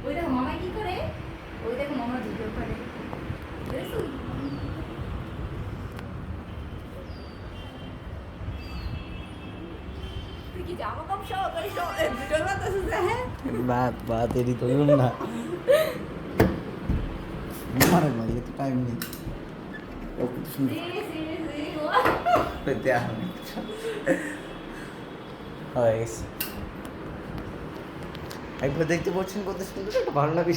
ওই দেখো মামা কি করে, ওই দেখো মামা ভিডিও করে। তুই কি জামা কাপড় সহকারে ভিডিও করতেছিস? হ্যাঁ বা তেরি তো না মারে না, ये तो टाइम नहीं वो कुछ सुन পেতে আমি গাইস একবার দেখতে পাচ্ছেন কত সুন্দর একটা ভালো লাগে।